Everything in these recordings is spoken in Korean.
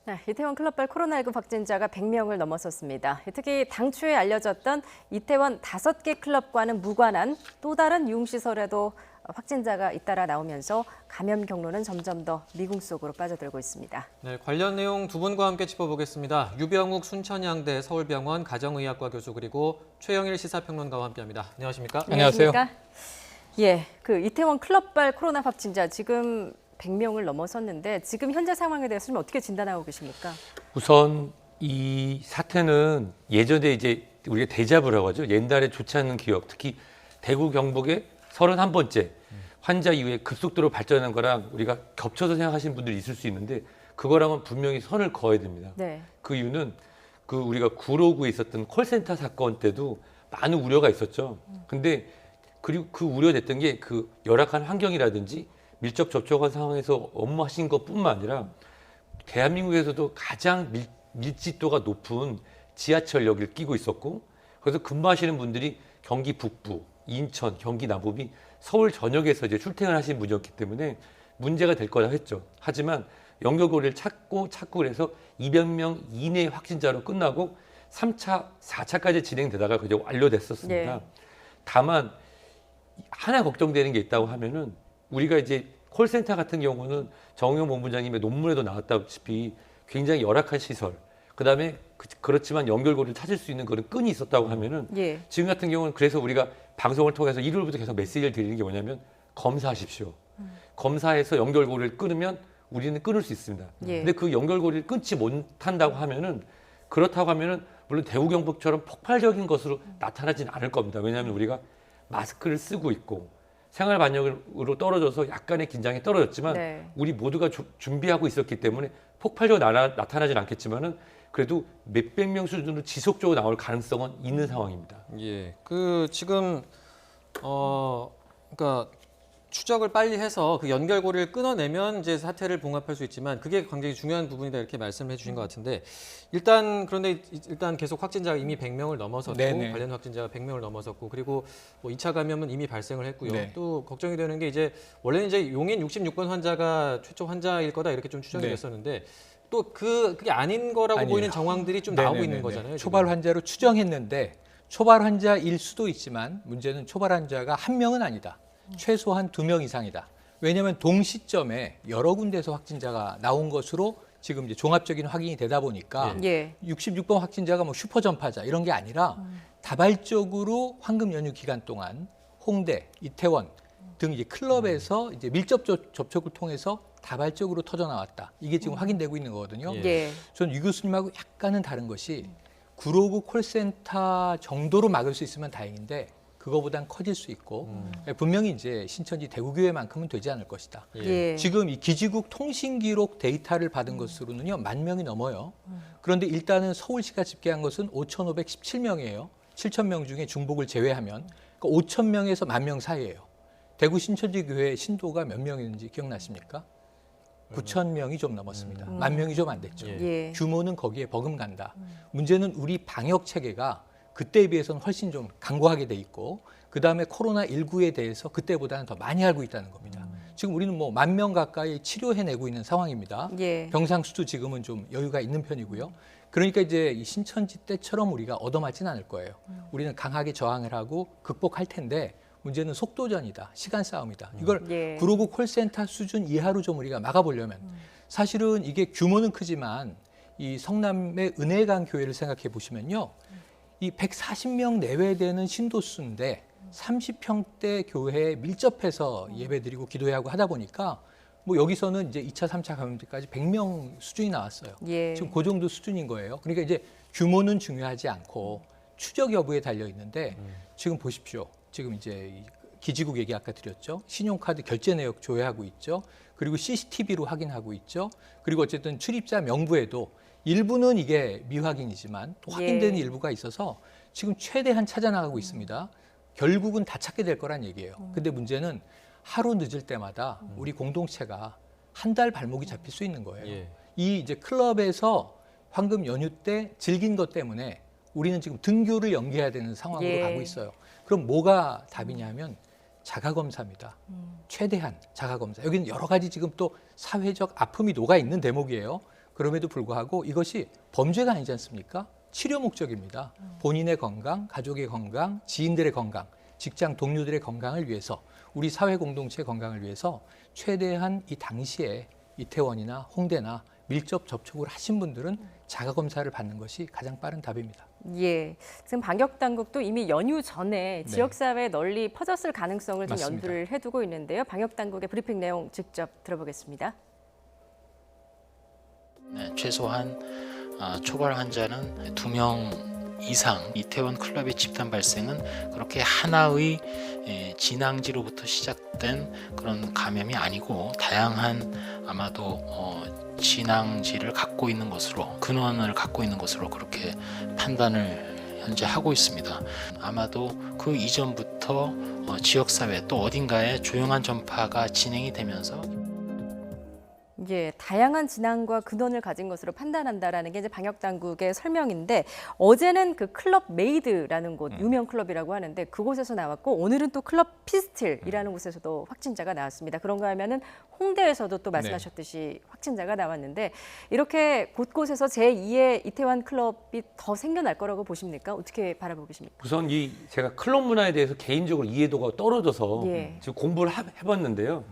네, 이태원 클럽발 코로나19 확진자가 100명을 넘어섰습니다. 특히 당초에 알려졌던 이태원 5개 클럽과는 무관한 또 다른 유흥시설에도 확진자가 잇따라 나오면서 감염 경로는 점점 더 미궁 속으로 빠져들고 있습니다. 네, 관련 내용 두 분과 함께 짚어보겠습니다. 유병욱 순천향대 서울병원 가정의학과 교수 그리고 최영일 시사평론가와 함께합니다. 안녕하십니까? 안녕하세요. 예, 이태원 클럽발 코로나 확진자 지금 100명을 넘어섰는데 지금 현재 상황에 대해서는 어떻게 진단하고 계십니까? 우선 이 사태는 예전에 이제 우리가 데자부라고 하죠. 옛날에 좋지 않은 기억, 특히 대구 경북의 31번째 환자 이후에 급속도로 발전한 거랑 우리가 겹쳐서 생각하시는 분들이 있을 수 있는데 그거랑은 분명히 선을 그어야 됩니다. 네. 그 이유는 우리가 구로구에 있었던 콜센터 사건 때도 많은 우려가 있었죠. 근데 그리고 그 우려됐던 게 그 열악한 환경이라든지 밀접 접촉한 상황에서 업무하신 것뿐만 아니라 대한민국에서도 가장 밀집도가 높은 지하철역을 끼고 있었고 그래서 근무하시는 분들이 경기 북부, 인천, 경기 남부이 서울 전역에서 이제 출퇴근하시는 분이었기 때문에 문제가 될 거라 했죠. 하지만 연결고리를 찾고 그래서 200명 이내 확진자로 끝나고 3차, 4차까지 진행되다가 그저 완료됐었습니다. 네. 다만 하나 걱정되는 게 있다고 하면은 우리가 이제 콜센터 같은 경우는 정용 본부장님의 논문에도 나왔다시피 굉장히 열악한 시설, 그다음에 그렇지만 연결고리를 찾을 수 있는 그런 끈이 있었다고 하면은 예. 지금 같은 경우는 그래서 우리가 방송을 통해서 일요일부터 계속 메시지를 드리는 게 뭐냐면 검사하십시오. 검사해서 연결고리를 끊으면 우리는 끊을 수 있습니다. 예. 근데 그 연결고리를 끊지 못한다고 하면은 그렇다고 하면은 물론 대구 경북처럼 폭발적인 것으로 나타나지는 않을 겁니다. 왜냐하면 우리가 마스크를 쓰고 있고 생활 반영으로 떨어져서 약간의 긴장이 떨어졌지만 네. 우리 모두가 준비하고 있었기 때문에 폭발적으로 나타나진 않겠지만은 그래도 몇백 명 수준으로 지속적으로 나올 가능성은 있는 상황입니다. 예, 지금 그러니까 추적을 빨리 해서 그 연결고리를 끊어내면 이제 사태를 봉합할 수 있지만 그게 굉장히 중요한 부분이다 이렇게 말씀을 해주신 것 같은데 그런데 계속 확진자가 이미 100명을 넘어섰고 네네. 관련 확진자가 100명을 넘어섰고 그리고 뭐 2차 감염은 이미 발생을 했고요. 네. 또 걱정이 되는 게 이제 원래는 이제 용인 66번 환자가 최초 환자일 거다 이렇게 좀 추정이 네. 됐었는데 또 그게 아닌 거라고 아니에요. 보이는 정황들이 좀 나오고 있는 거잖아요. 지금. 초발 환자로 추정했는데 초발 환자일 수도 있지만 문제는 초발 환자가 한 명은 아니다. 최소한 2명 이상이다. 왜냐하면 동시점에 여러 군데서 확진자가 나온 것으로 지금 이제 종합적인 확인이 되다 보니까 예. 66번 확진자가 뭐 슈퍼 전파자 이런 게 아니라 다발적으로 황금 연휴 기간 동안 홍대, 이태원 등 이제 클럽에서 이제 밀접 접촉을 통해서 다발적으로 터져 나왔다. 이게 지금 확인되고 있는 거거든요. 예. 예. 저는 유 교수님하고 약간은 다른 것이 구로구 콜센터 정도로 막을 수 있으면 다행인데 그거보단 커질 수 있고 분명히 이제 신천지 대구교회만큼은 되지 않을 것이다. 예. 지금 이 기지국 통신 기록 데이터를 받은 것으로는요 10,000명이 넘어요. 그런데 일단은 서울시가 집계한 것은 5,517명이에요. 7,000명 중에 중복을 제외하면 그러니까 5,000명에서 10,000명 사이예요. 대구 신천지 교회 신도가 몇 명이었는지 기억나십니까? 9,000명이 좀 넘었습니다. 10,000명이 좀 안 됐죠. 예. 규모는 거기에 버금간다. 문제는 우리 방역 체계가 그때에 비해서는 훨씬 좀 강고하게 돼 있고 그다음에 코로나19에 대해서 그때보다는 더 많이 알고 있다는 겁니다. 지금 우리는 뭐 10,000명 가까이 치료해내고 있는 상황입니다. 예. 병상 수도 지금은 좀 여유가 있는 편이고요. 그러니까 이제 이 신천지 때처럼 우리가 얻어맞진 않을 거예요. 우리는 강하게 저항을 하고 극복할 텐데 문제는 속도전이다. 시간 싸움이다. 이걸 예. 구로구 콜센터 수준 이하로 좀 우리가 막아보려면 사실은 이게 규모는 크지만 이 성남의 은혜강 교회를 생각해 보시면요. 이 140명 내외 되는 신도수인데 30평대 교회에 밀접해서 예배드리고 기도하고 하다 보니까 뭐 여기서는 이제 2차, 3차 감염 때까지 100명 수준이 나왔어요. 예. 지금 그 정도 수준인 거예요. 그러니까 이제 규모는 중요하지 않고 추적 여부에 달려 있는데 지금 보십시오. 지금 이제 이 기지국 얘기 아까 드렸죠. 신용카드 결제 내역 조회하고 있죠. 그리고 CCTV로 확인하고 있죠. 그리고 어쨌든 출입자 명부에도 일부는 이게 미확인이지만 또 확인되는 예. 일부가 있어서 지금 최대한 찾아나가고 있습니다. 결국은 다 찾게 될 거란 얘기예요. 근데 문제는 하루 늦을 때마다 우리 공동체가 한 달 발목이 잡힐 수 있는 거예요. 예. 이 이제 클럽에서 황금 연휴 때 즐긴 것 때문에 우리는 지금 등교를 연기해야 되는 상황으로 예. 가고 있어요. 그럼 뭐가 답이냐면 자가검사입니다. 최대한 자가검사. 여기는 여러 가지 지금 또 사회적 아픔이 녹아 있는 대목이에요. 그럼에도 불구하고 이것이 범죄가 아니지 않습니까? 치료 목적입니다. 본인의 건강, 가족의 건강, 지인들의 건강, 직장 동료들의 건강을 위해서, 우리 사회 공동체의 건강을 위해서 최대한 이 당시에 이태원이나 홍대나 밀접 접촉을 하신 분들은 자가 검사를 받는 것이 가장 빠른 답입니다. 예, 지금 방역 당국도 이미 연휴 전에 네. 지역 사회에 널리 퍼졌을 가능성을 좀 맞습니다. 염두를 해두고 있는데요. 방역 당국의 브리핑 내용 직접 들어보겠습니다. 네, 최소한 초발 환자는 2명 이상, 이태원 클럽의 집단 발생은 그렇게 하나의 진앙지로부터 시작된 그런 감염이 아니고 다양한 아마도 진앙지를 갖고 있는 것으로, 근원을 갖고 있는 것으로 그렇게 판단을 현재 하고 있습니다. 아마도 그 이전부터 지역사회 또 어딘가에 조용한 전파가 진행이 되면서 예, 다양한 진앙과 근원을 가진 것으로 판단한다라는 게 이제 방역 당국의 설명인데, 어제는 그 클럽 메이드라는 곳, 유명 클럽이라고 하는데 그곳에서 나왔고, 오늘은 또 클럽 피스틸이라는 곳에서도 확진자가 나왔습니다. 그런가 하면은 홍대에서도 또 말씀하셨듯이 확진자가 나왔는데, 이렇게 곳곳에서 제2의 이태원 클럽이 더 생겨날 거라고 보십니까? 어떻게 바라보고 계십니까? 우선 제가 클럽 문화에 대해서 개인적으로 이해도가 떨어져서 예. 지금 공부를 해봤는데요.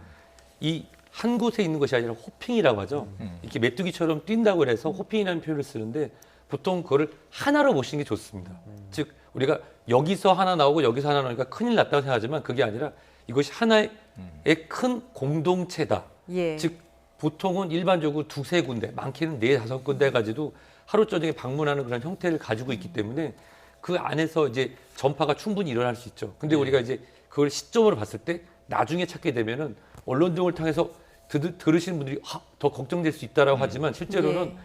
이 한 곳에 있는 것이 아니라 호핑이라고 하죠. 이렇게 메뚜기처럼 뛴다고 해서 호핑이라는 표현을 쓰는데 보통 그거를 하나로 보시는 게 좋습니다. 즉 우리가 여기서 하나 나오고 여기서 하나 나오니까 큰일 났다고 생각하지만 그게 아니라 이것이 하나의 큰 공동체다. 예. 즉 보통은 일반적으로 2-3군데, 많게는 4-5군데까지도 하루 저녁에 방문하는 그런 형태를 가지고 있기 때문에 그 안에서 이제 전파가 충분히 일어날 수 있죠. 근데 우리가 이제 그걸 시점으로 봤을 때 나중에 찾게 되면은 언론 등을 통해서 들으시는 분들이 더 걱정될 수 있다라고 하지만 실제로는 예.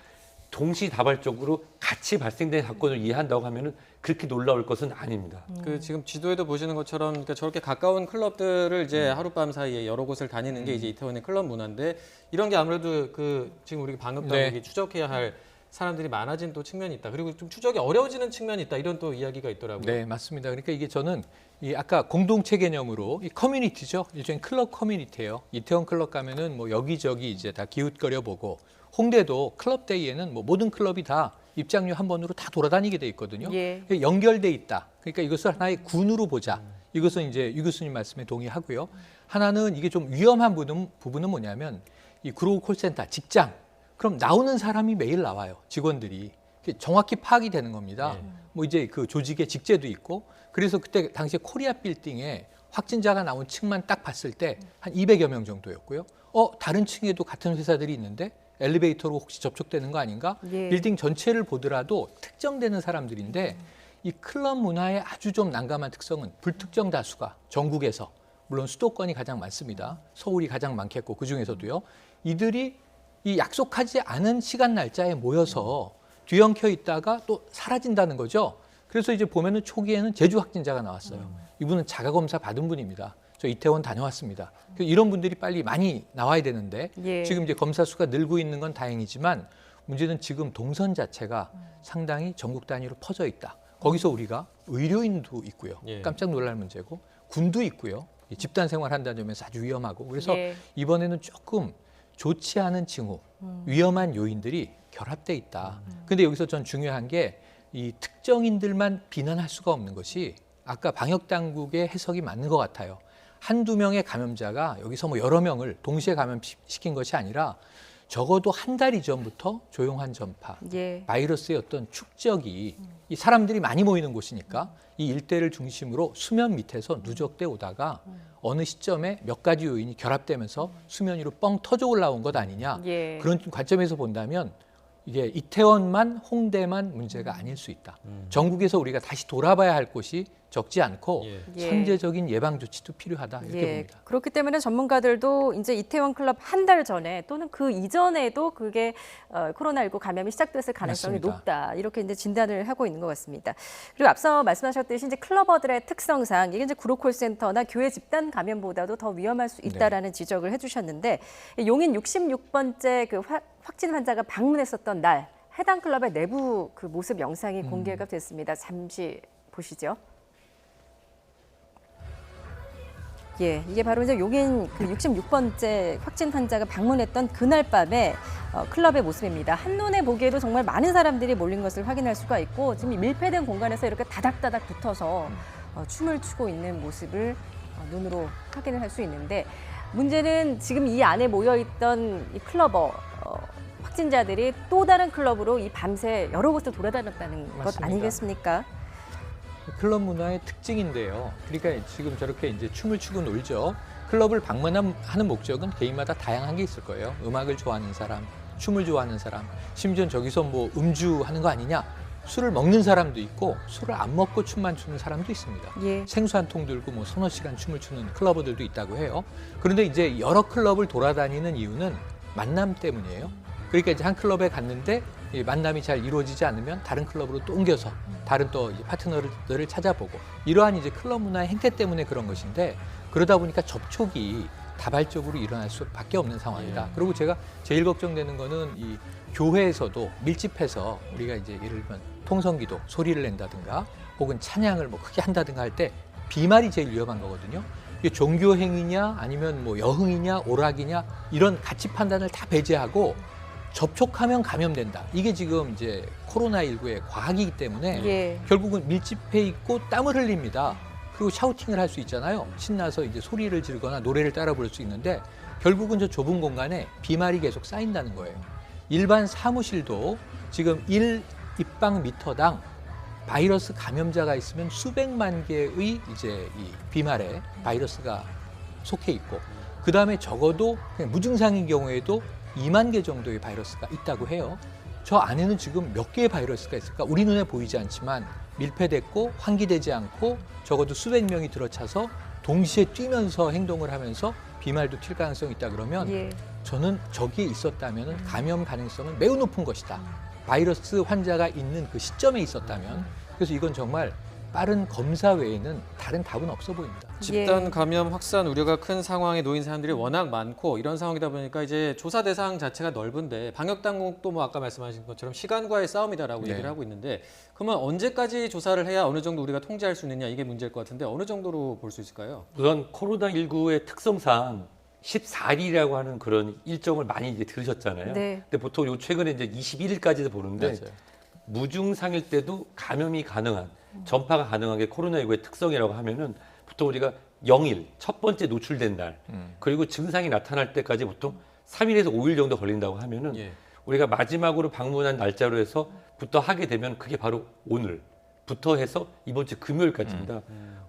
동시다발적으로 같이 발생된 사건을 이해한다고 하면은 그렇게 놀라울 것은 아닙니다. 그 지금 지도에도 보시는 것처럼 그러니까 저렇게 가까운 클럽들을 이제 하룻밤 사이에 여러 곳을 다니는 게 이제 이태원의 클럽 문화인데, 이런 게 아무래도 그 지금 우리 방역 당국이 추적해야 할 사람들이 많아진 또 측면이 있다. 그리고 좀 추적이 어려워지는 측면이 있다. 이런 또 이야기가 있더라고요. 네, 맞습니다. 그러니까 이게 저는 이 아까 공동체 개념으로 이 커뮤니티죠. 일종의 클럽 커뮤니티예요. 이태원 클럽 가면은 뭐 여기저기 이제 다 기웃거려 보고, 홍대도 클럽 데이에는 뭐 모든 클럽이 다 입장료 한 번으로 다 돌아다니게 돼 있거든요. 예. 연결돼 있다. 그러니까 이것을 하나의 군으로 보자. 이것은 이제 유 교수님 말씀에 동의하고요. 하나는 이게 좀 위험한 부분은 뭐냐면 이 구로구 콜센터 직장. 그럼 나오는 사람이 매일 나와요. 직원들이. 정확히 파악이 되는 겁니다. 뭐 이제 그 조직의 직제도 있고, 그래서 그때 당시에 코리아 빌딩에 확진자가 나온 층만 딱 봤을 때 한 200여 명 정도였고요. 다른 층에도 같은 회사들이 있는데 엘리베이터로 혹시 접촉되는 거 아닌가? 예. 빌딩 전체를 보더라도 특정되는 사람들인데, 이 클럽 문화의 아주 좀 난감한 특성은 불특정 다수가 전국에서, 물론 수도권이 가장 많습니다. 서울이 가장 많겠고 그중에서도요. 이들이 이 약속하지 않은 시간 날짜에 모여서 뒤엉켜 있다가 또 사라진다는 거죠. 그래서 이제 보면은 초기에는 제주 확진자가 나왔어요. 이분은 자가검사 받은 분입니다. 저 이태원 다녀왔습니다. 이런 분들이 빨리 많이 나와야 되는데 예. 지금 이제 검사 수가 늘고 있는 건 다행이지만, 문제는 지금 동선 자체가 상당히 전국 단위로 퍼져 있다. 거기서 우리가 의료인도 있고요. 예. 깜짝 놀랄 문제고, 군도 있고요. 집단 생활한다는 점에서 아주 위험하고, 그래서 예. 이번에는 조금 좋지 않은 징후, 위험한 요인들이 결합돼 있다. 근데 여기서 전 중요한 게 이 특정인들만 비난할 수가 없는 것이, 아까 방역 당국의 해석이 맞는 것 같아요. 한두 명의 감염자가 여기서 뭐 여러 명을 동시에 감염시킨 것이 아니라 적어도 한 달 이전부터 조용한 전파, 예. 바이러스의 어떤 축적이, 이 사람들이 많이 모이는 곳이니까 이 일대를 중심으로 수면 밑에서 누적돼 오다가 어느 시점에 몇 가지 요인이 결합되면서 수면 위로 뻥 터져 올라온 것 아니냐. 예. 그런 관점에서 본다면 이게 이태원만, 홍대만 문제가 아닐 수 있다. 전국에서 우리가 다시 돌아봐야 할 곳이 적지 않고 예. 선제적인 예방 조치도 필요하다, 이렇게 예, 봅니다. 그렇기 때문에 전문가들도 이제 이태원 클럽 한 달 전에 또는 그 이전에도 그게 코로나19 감염이 시작됐을 가능성이 맞습니다. 높다, 이렇게 이제 진단을 하고 있는 것 같습니다. 그리고 앞서 말씀하셨듯이 이제 클러버들의 특성상 이게 이제 구로콜센터나 교회 집단 감염보다도 더 위험할 수 있다라는 지적을 해주셨는데, 용인 66번째 그 확진 환자가 방문했었던 날 해당 클럽의 내부 그 모습 영상이 공개가 됐습니다. 잠시 보시죠. 예, 이게 바로 이제 용인 그 66번째 확진 환자가 방문했던 그날 밤에 클럽의 모습입니다. 한눈에 보기에도 정말 많은 사람들이 몰린 것을 확인할 수가 있고 지금 이 밀폐된 공간에서 이렇게 다닥다닥 붙어서 춤을 추고 있는 모습을 눈으로 확인을 할 수 있는데 문제는 지금 이 안에 모여있던 이 클러버 확진자들이 또 다른 클럽으로 이 밤새 여러 곳을 돌아다녔다는 것 맞습니다. 아니겠습니까? 클럽 문화의 특징인데요. 그러니까 지금 저렇게 이제 춤을 추고 놀죠. 클럽을 방문하는 목적은 개인마다 다양한 게 있을 거예요. 음악을 좋아하는 사람, 춤을 좋아하는 사람, 심지어 저기서 뭐 음주하는 거 아니냐, 술을 먹는 사람도 있고 술을 안 먹고 춤만 추는 사람도 있습니다. 예. 생수 한 통 들고 뭐 서너 시간 춤을 추는 클러버들도 있다고 해요. 그런데 이제 여러 클럽을 돌아다니는 이유는 만남 때문이에요. 그러니까 이제 한 클럽에 갔는데 이 만남이 잘 이루어지지 않으면 다른 클럽으로 또 옮겨서 다른 또 이제 파트너들을 찾아보고 이러한 이제 클럽 문화의 행태 때문에 그런 것인데 그러다 보니까 접촉이 다발적으로 일어날 수밖에 없는 상황이다. 그리고 제가 제일 걱정되는 거는 이 교회에서도 밀집해서 우리가 이제 예를 들면 통성기도 소리를 낸다든가 혹은 찬양을 뭐 크게 한다든가 할 때 비말이 제일 위험한 거거든요. 이게 종교 행위냐 아니면 뭐 여흥이냐 오락이냐 이런 가치 판단을 다 배제하고 접촉하면 감염된다. 이게 지금 이제 코로나19의 과학이기 때문에 예. 결국은 밀집해 있고 땀을 흘립니다. 그리고 샤우팅을 할 수 있잖아요. 신나서 이제 소리를 지르거나 노래를 따라 부를 수 있는데 결국은 저 좁은 공간에 비말이 계속 쌓인다는 거예요. 일반 사무실도 지금 1입방미터당 바이러스 감염자가 있으면 수백만 개의 이제 이 비말에 바이러스가 속해 있고 그 다음에 적어도 그냥 무증상인 경우에도 2만 개 정도의 바이러스가 있다고 해요. 저 안에는 지금 몇 개의 바이러스가 있을까? 우리 눈에 보이지 않지만 밀폐됐고 환기되지 않고 적어도 수백 명이 들어차서 동시에 뛰면서 행동을 하면서 비말도 튈 가능성이 있다 그러면 예. 저는 저기에 있었다면 감염 가능성은 매우 높은 것이다. 바이러스 환자가 있는 그 시점에 있었다면 그래서 이건 정말 빠른 검사 외에는 다른 답은 없어 보입니다. 집단 감염 확산 우려가 큰 상황에 놓인 사람들이 워낙 많고 이런 상황이다 보니까 이제 조사 대상 자체가 넓은데 방역 당국도 뭐 아까 말씀하신 것처럼 시간과의 싸움이다라고 네. 얘기를 하고 있는데 그러면 언제까지 조사를 해야 어느 정도 우리가 통제할 수 있느냐 이게 문제일 것 같은데 어느 정도로 볼 수 있을까요? 우선 코로나19의 특성상 14일이라고 하는 그런 일정을 많이 이제 들으셨잖아요. 네. 근데 보통 요 최근에 이제 21일까지도 보는데 맞아요. 무증상일 때도 감염이 가능한 전파가 가능한 게 코로나19의 특성이라고 하면은 보통 우리가 0일 첫 번째 노출된 날 그리고 증상이 나타날 때까지 보통 3일에서 5일 정도 걸린다고 하면은 예. 우리가 마지막으로 방문한 날짜로 해서부터 하게 되면 그게 바로 오늘부터 해서 이번 주 금요일까지입니다.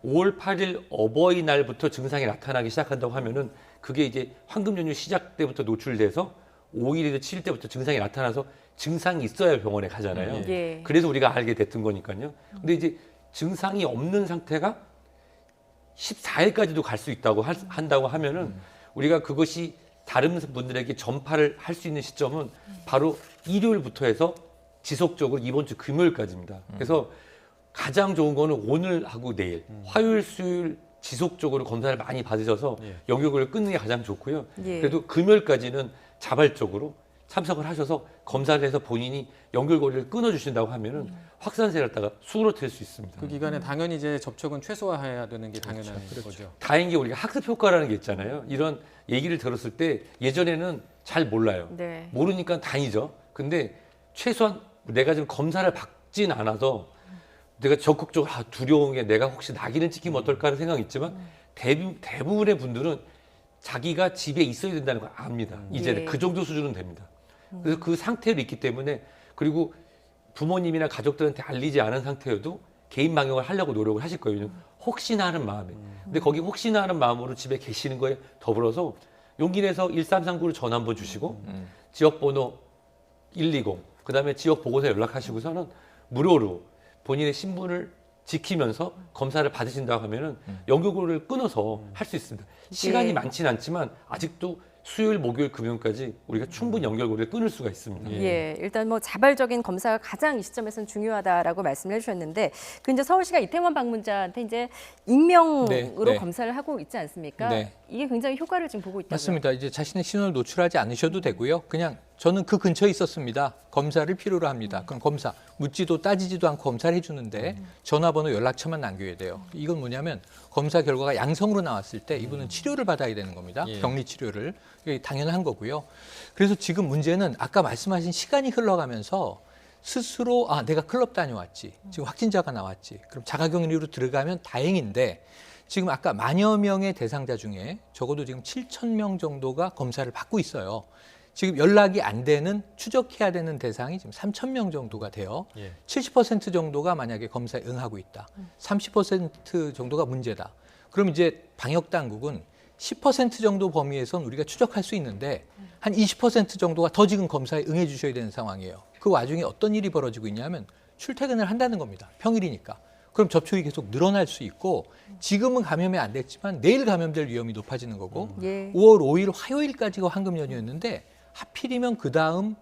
5월 8일 어버이날부터 증상이 나타나기 시작한다고 하면은 그게 이제 황금 연휴 시작 때부터 노출돼서 5일에서 7일 때부터 증상이 나타나서 증상이 있어야 병원에 가잖아요. 예. 그래서 우리가 알게 됐던 거니까요. 근데 이제 증상이 없는 상태가 14일까지도 갈 수 있다고 한다고 하면은 우리가 그것이 다른 분들에게 전파를 할 수 있는 시점은 바로 일요일부터 해서 지속적으로 이번 주 금요일까지입니다. 그래서 가장 좋은 거는 오늘하고 내일, 화요일, 수요일 지속적으로 검사를 많이 받으셔서 예. 영역을 끊는 게 가장 좋고요. 예. 그래도 금요일까지는 자발적으로 참석을 하셔서 검사를 해서 본인이 연결고리를 끊어주신다고 하면은 확산세를 갖다가 수그러뜨릴 수 있습니다. 그 기간에 당연히 이제 접촉은 최소화해야 되는 게 당연한 거죠. 다행인 게 우리가 학습 효과라는 게 있잖아요. 이런 얘기를 들었을 때 예전에는 잘 몰라요. 네. 모르니까 다니죠. 근데 최소한 내가 지금 검사를 받진 않아서 내가 적극적으로 두려운 게 내가 혹시 낙인을 찍히면 어떨까 하는 생각이 있지만 대부분의 분들은 자기가 집에 있어야 된다는 걸 압니다. 이제 예. 그 정도 수준은 됩니다. 그래서 그 상태로 있기 때문에 그리고 부모님이나 가족들한테 알리지 않은 상태여도 개인 방역을 하려고 노력을 하실 거예요. 혹시나 하는 마음에. 근데 거기 혹시나 하는 마음으로 집에 계시는 거에 더불어서 용기 내서 1339로 전화 한번 주시고 지역번호 120 그다음에 지역 보고서 연락하시고서는 무료로 본인의 신분을 지키면서 검사를 받으신다고 하면은 연결고리를 끊어서 할 수 있습니다. 시간이 예. 많지는 않지만 아직도 수요일, 목요일, 금요일까지 우리가 충분히 연결고리를 끊을 수가 있습니다. 예, 일단 뭐 자발적인 검사가 가장 이 시점에서는 중요하다라고 말씀을 해주셨는데, 그 이제 서울시가 이태원 방문자한테 이제 익명으로 네, 네. 검사를 하고 있지 않습니까? 네. 이게 굉장히 효과를 지금 보고 있다고요. 맞습니다. 이제 자신의 신원을 노출하지 않으셔도 되고요. 그냥 저는 그 근처에 있었습니다. 검사를 필요로 합니다. 그럼 검사, 묻지도 따지지도 않고 검사를 해주는데 전화번호, 연락처만 남겨야 돼요. 이건 뭐냐면 검사 결과가 양성으로 나왔을 때 이분은 치료를 받아야 되는 겁니다. 예. 격리 치료를. 이게 당연한 거고요. 그래서 지금 문제는 아까 말씀하신 시간이 흘러가면서 스스로 내가 클럽 다녀왔지. 지금 확진자가 나왔지. 그럼 자가격리로 들어가면 다행인데 지금 아까 만여 명의 대상자 중에 적어도 지금 7,000명 정도가 검사를 받고 있어요. 지금 연락이 안 되는 추적해야 되는 대상이 지금 3,000명 정도가 돼요. 예. 70% 정도가 만약에 검사에 응하고 있다. 30% 정도가 문제다. 그럼 이제 방역 당국은 10% 정도 범위에선 우리가 추적할 수 있는데 한 20% 정도가 더 지금 검사에 응해 주셔야 되는 상황이에요. 그 와중에 어떤 일이 벌어지고 있냐면 출퇴근을 한다는 겁니다. 평일이니까. 그럼 접촉이 계속 늘어날 수 있고 지금은 감염이 안 됐지만 내일 감염될 위험이 높아지는 거고 예. 5월 5일 화요일까지가 황금 연휴였는데 하필이면 그 다음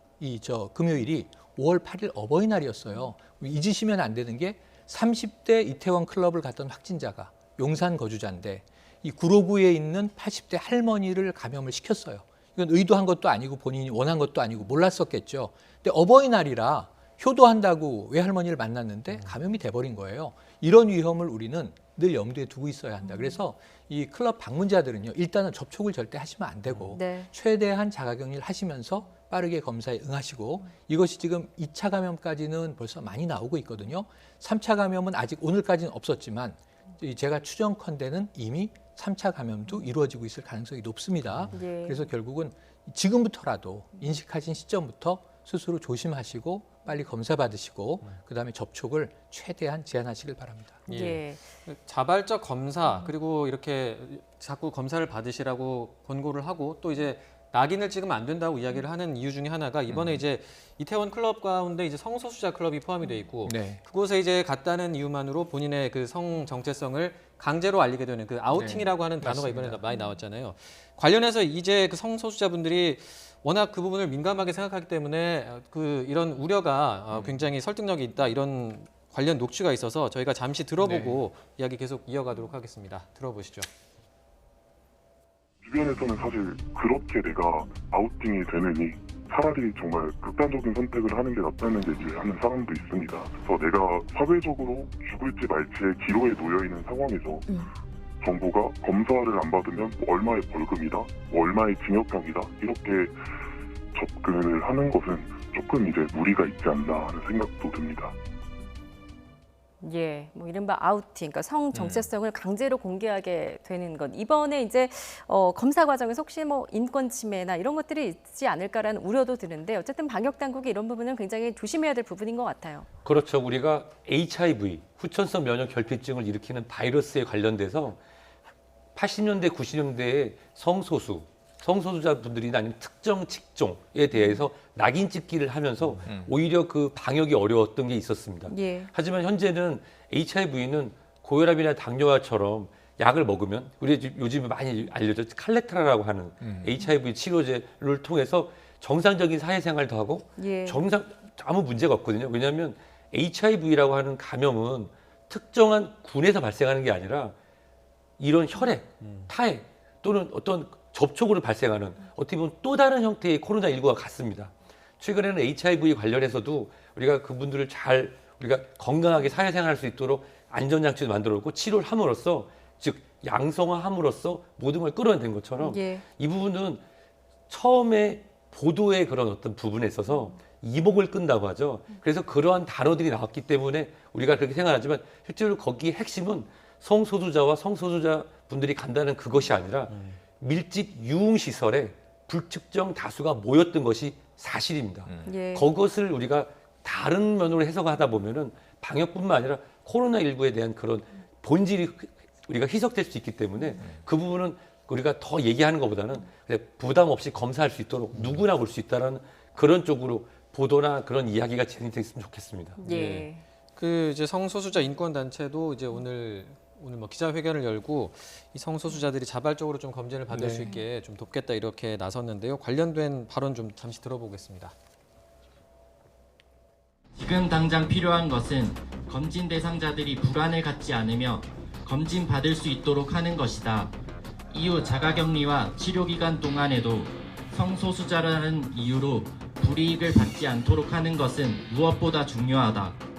금요일이 5월 8일 어버이날이었어요. 잊으시면 안 되는 게 30대 이태원 클럽을 갔던 확진자가 용산 거주자인데 이 구로구에 있는 80대 할머니를 감염을 시켰어요. 이건 의도한 것도 아니고 본인이 원한 것도 아니고 몰랐었겠죠. 근데 어버이날이라 효도한다고 외할머니를 만났는데 감염이 돼버린 거예요. 이런 위험을 우리는 늘 염두에 두고 있어야 한다. 그래서 이 클럽 방문자들은요, 일단은 접촉을 절대 하시면 안 되고 네. 최대한 자가격리를 하시면서 빠르게 검사에 응하시고 이것이 지금 2차 감염까지는 벌써 많이 나오고 있거든요. 3차 감염은 아직 오늘까지는 없었지만 제가 추정컨대는 이미 3차 감염도 이루어지고 있을 가능성이 높습니다. 예. 그래서 결국은 지금부터라도 인식하신 시점부터 스스로 조심하시고 빨리 검사 받으시고 그다음에 접촉을 최대한 제한하시길 바랍니다. 예. 자발적 검사 그리고 이렇게 자꾸 검사를 받으시라고 권고를 하고 또 이제 낙인을 찍으면 안 된다고 이야기를 하는 이유 중에 하나가 이번에 이제 이태원 클럽 가운데 이제 성소수자 클럽이 포함이 돼 있고 네. 그곳에 이제 갔다는 이유만으로 본인의 그 성 정체성을 강제로 알리게 되는 그 아우팅이라고 하는 단어가 맞습니다. 이번에 많이 나왔잖아요. 관련해서 이제 그 성소수자분들이 워낙 그 부분을 민감하게 생각하기 때문에 그 이런 우려가 굉장히 설득력이 있다 이런 관련 녹취가 있어서 저희가 잠시 들어보고 이야기 계속 이어가도록 하겠습니다. 들어보시죠. 주변에서는 사실 그렇게 내가 아우팅이 되느니 차라리 정말 극단적인 선택을 하는 게 낫다는 얘기를 하는 사람도 있습니다. 그래서 내가 사회적으로 죽을지 말지의 기로에 놓여 있는 상황에서 정부가 검사를 안 받으면 뭐 얼마의 벌금이다, 뭐 얼마의 징역형이다 이렇게 접근을 하는 것은 조금 이제 무리가 있지 않나 하는 생각도 듭니다. 예, 뭐 이른바 아우팅, 그러니까 성 정체성을 강제로 공개하게 되는 것. 이번에 이제 검사 과정에서 혹시 뭐 인권 침해나 이런 것들이 있지 않을까라는 우려도 드는데 어쨌든 방역 당국이 이런 부분은 굉장히 조심해야 될 부분인 것 같아요. 그렇죠. 우리가 HIV, 후천성 면역 결핍증을 일으키는 바이러스에 관련돼서 80년대, 90년대에 성소수자분들이나 아니면 특정 직종에 대해서 낙인 찍기를 하면서 오히려 그 방역이 어려웠던 게 있었습니다. 예. 하지만 현재는 HIV는 고혈압이나 당뇨와처럼 약을 먹으면 우리 요즘에 많이 알려져 칼레트라라고 하는 HIV 치료제를 통해서 정상적인 사회생활도 하고 예. 아무 문제가 없거든요. 왜냐하면 HIV라고 하는 감염은 특정한 군에서 발생하는 게 아니라 이런 혈액, 타액 또는 어떤 접촉으로 발생하는 어떻게 보면 또 다른 형태의 코로나19와 같습니다. 최근에는 HIV 관련해서도 우리가 그분들을 우리가 건강하게 사회생활할 수 있도록 안전장치도 만들어놓고 치료를 함으로써 즉 양성화함으로써 모든 걸 끌어낸 것처럼 예. 이 부분은 처음에 보도의 그런 어떤 부분에 있어서 이목을 끈다고 하죠. 그래서 그러한 단어들이 나왔기 때문에 우리가 그렇게 생각하지만 실제로 거기에 핵심은 성소수자와 성소수자 분들이 간다는 그것이 아니라 밀집 유흥시설에 불특정 다수가 모였던 것이 사실입니다. 예. 그것을 우리가 다른 면으로 해석하다 보면은 방역뿐만 아니라 코로나19에 대한 그런 본질이 우리가 희석될 수 있기 때문에 그 부분은 우리가 더 얘기하는 것보다는 그냥 부담 없이 검사할 수 있도록 누구나 볼 수 있다는 그런 쪽으로 보도나 그런 이야기가 진행됐으면 좋겠습니다. 예. 그 이제 성소수자 인권 단체도 이제 오늘 뭐 기자회견을 열고 이 성소수자들이 자발적으로 좀 검진을 받을 수 있게 좀 돕겠다 이렇게 나섰는데요. 관련된 발언 좀 잠시 들어보겠습니다. 지금 당장 필요한 것은 검진 대상자들이 불안을 갖지 않으며 검진 받을 수 있도록 하는 것이다. 이후 자가격리와 치료기간 동안에도 성소수자라는 이유로 불이익을 받지 않도록 하는 것은 무엇보다 중요하다.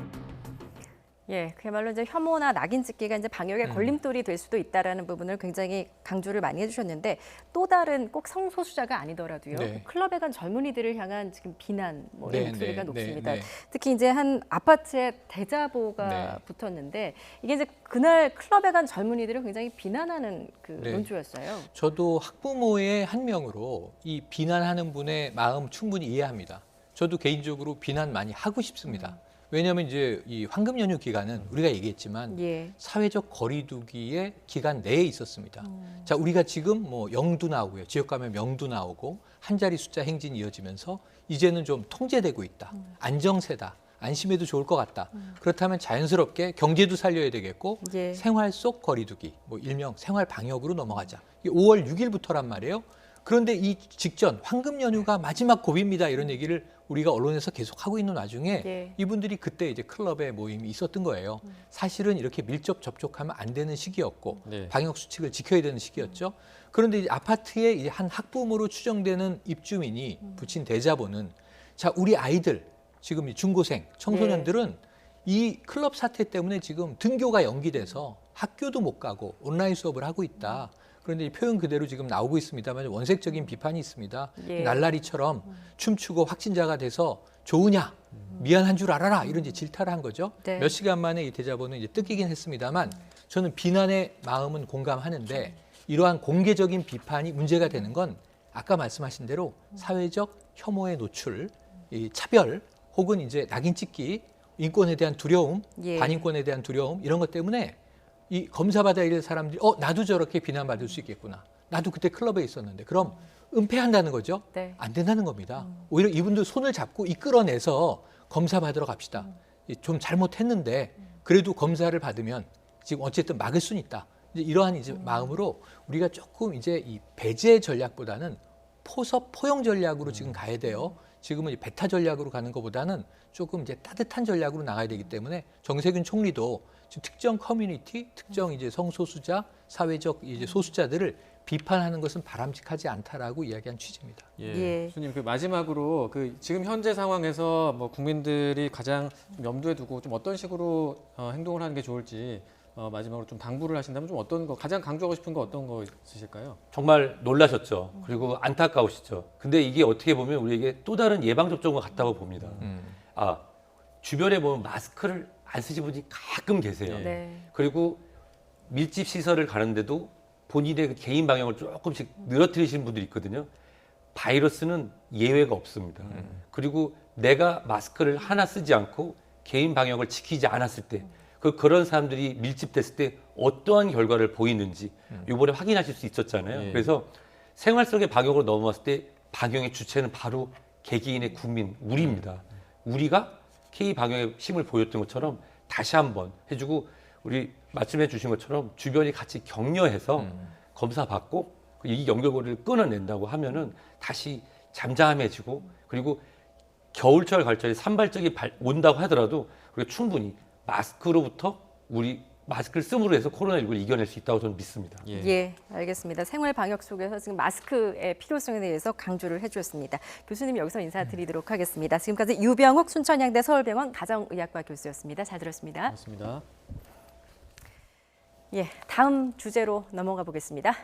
예, 그야말로 이제 혐오나 낙인 찍기가 이제 방역의 걸림돌이 될 수도 있다라는 부분을 굉장히 강조를 많이 해주셨는데 또 다른 꼭 성소수자가 아니더라도요. 네. 클럽에 간 젊은이들을 향한 지금 비난 뭐 이런 네, 목소리가 네, 높습니다. 네, 네. 특히 이제 한 아파트에 대자보가 네. 붙었는데 이게 이제 그날 클럽에 간 젊은이들을 굉장히 비난하는 그 네. 논조였어요. 저도 학부모의 한 명으로 이 비난하는 분의 마음 충분히 이해합니다. 저도 개인적으로 비난 많이 하고 싶습니다. 왜냐하면 이제 이 황금 연휴 기간은 우리가 얘기했지만 예. 사회적 거리두기의 기간 내에 있었습니다. 자, 우리가 지금 뭐 영도 나오고요. 지역 가면 명도 나오고 한 자리 숫자 행진이 이어지면서 이제는 좀 통제되고 있다. 안정세다. 안심해도 좋을 것 같다. 그렇다면 자연스럽게 경제도 살려야 되겠고 예. 생활 속 거리두기, 뭐 일명 생활 방역으로 넘어가자. 이게 5월 6일부터란 말이에요. 그런데 이 직전 황금 연휴가 마지막 고비입니다. 이런 얘기를 우리가 언론에서 계속 하고 있는 와중에 예. 이분들이 그때 이제 클럽에 모임이 있었던 거예요. 사실은 이렇게 밀접 접촉하면 안 되는 시기였고 네. 방역 수칙을 지켜야 되는 시기였죠. 그런데 이제 아파트에 이제 한 학부모로 추정되는 입주민이 붙인 대자보는 자, 우리 아이들 지금 이 중고생, 청소년들은 이 클럽 사태 때문에 지금 등교가 연기돼서 학교도 못 가고 온라인 수업을 하고 있다. 그런데 이 표현 그대로 지금 나오고 있습니다만 원색적인 비판이 있습니다. 예. 날라리처럼 춤추고 확진자가 돼서 좋으냐? 미안한 줄 알아라. 이런 이제 질타를 한 거죠. 네. 몇 시간 만에 이 대자보는 이제 뜯기긴 했습니다만 저는 비난의 마음은 공감하는데 이러한 공개적인 비판이 문제가 되는 건 아까 말씀하신 대로 사회적 혐오의 노출, 이 차별 혹은 이제 낙인 찍기, 인권에 대한 두려움, 예. 반인권에 대한 두려움 이런 것 때문에 이 검사받아야 될 사람들이 나도 저렇게 비난받을 수 있겠구나. 나도 그때 클럽에 있었는데 그럼 은폐한다는 거죠. 네. 안 된다는 겁니다. 오히려 이분들 손을 잡고 이끌어내서 검사받으러 갑시다. 좀 잘못했는데 그래도 검사를 받으면 지금 어쨌든 막을 수는 있다. 이제 이러한 이제 마음으로 우리가 조금 이제 이 배제 전략보다는 포용 전략으로 지금 가야 돼요. 지금은 이 배타 전략으로 가는 것보다는 조금 이제 따뜻한 전략으로 나가야 되기 때문에 정세균 총리도 지금 특정 커뮤니티, 특정 이제 성소수자, 사회적 이제 소수자들을 비판하는 것은 바람직하지 않다라고 이야기한 취지입니다. 예. 교수님 그 마지막으로 그 지금 현재 상황에서 뭐 국민들이 가장 좀 염두에 두고 좀 어떤 식으로 행동을 하는 게 좋을지 마지막으로 좀 당부를 하신다면 좀 어떤 거 가장 강조하고 싶은 거 어떤 거 있으실까요? 정말 놀라셨죠. 그리고 안타까우시죠. 근데 이게 어떻게 보면 우리에게 또 다른 예방접종과 같다고 봅니다. 주변에 보면 마스크를 안 쓰신 분이 가끔 계세요. 네. 그리고 밀집 시설을 가는데도 본인의 그 개인 방역을 조금씩 늘어뜨리시는 분들이 있거든요. 바이러스는 예외가 없습니다. 그리고 내가 마스크를 하나 쓰지 않고 개인 방역을 지키지 않았을 때 그런 사람들이 밀집됐을 때 어떠한 결과를 보이는지 이번에 확인하실 수 있었잖아요. 예. 그래서 생활 속의 방역으로 넘어왔을 때 방역의 주체는 바로 개개인의 국민, 우리입니다. 우리가 K 방역의 힘을 보였던 것처럼 다시 한번 해주고 우리 말씀해 주신 것처럼 주변이 같이 격려해서 검사 받고 이 연결고리를 끊어낸다고 하면은 다시 잠잠해지고 그리고 겨울철 갈철에 산발적이 온다고 하더라도 우리가 충분히 마스크로부터 우리 마스크를 씀으로 해서 코로나19를 이겨낼 수 있다고 저는 믿습니다. 예, 알겠습니다. 생활 방역 속에서 지금 마스크의 필요성에 대해서 강조를 해주셨습니다. 교수님 여기서 인사드리도록 하겠습니다. 지금까지 유병욱 순천향대 서울병원 가정의학과 교수였습니다. 잘 들었습니다. 고맙습니다. 예, 다음 주제로 넘어가 보겠습니다.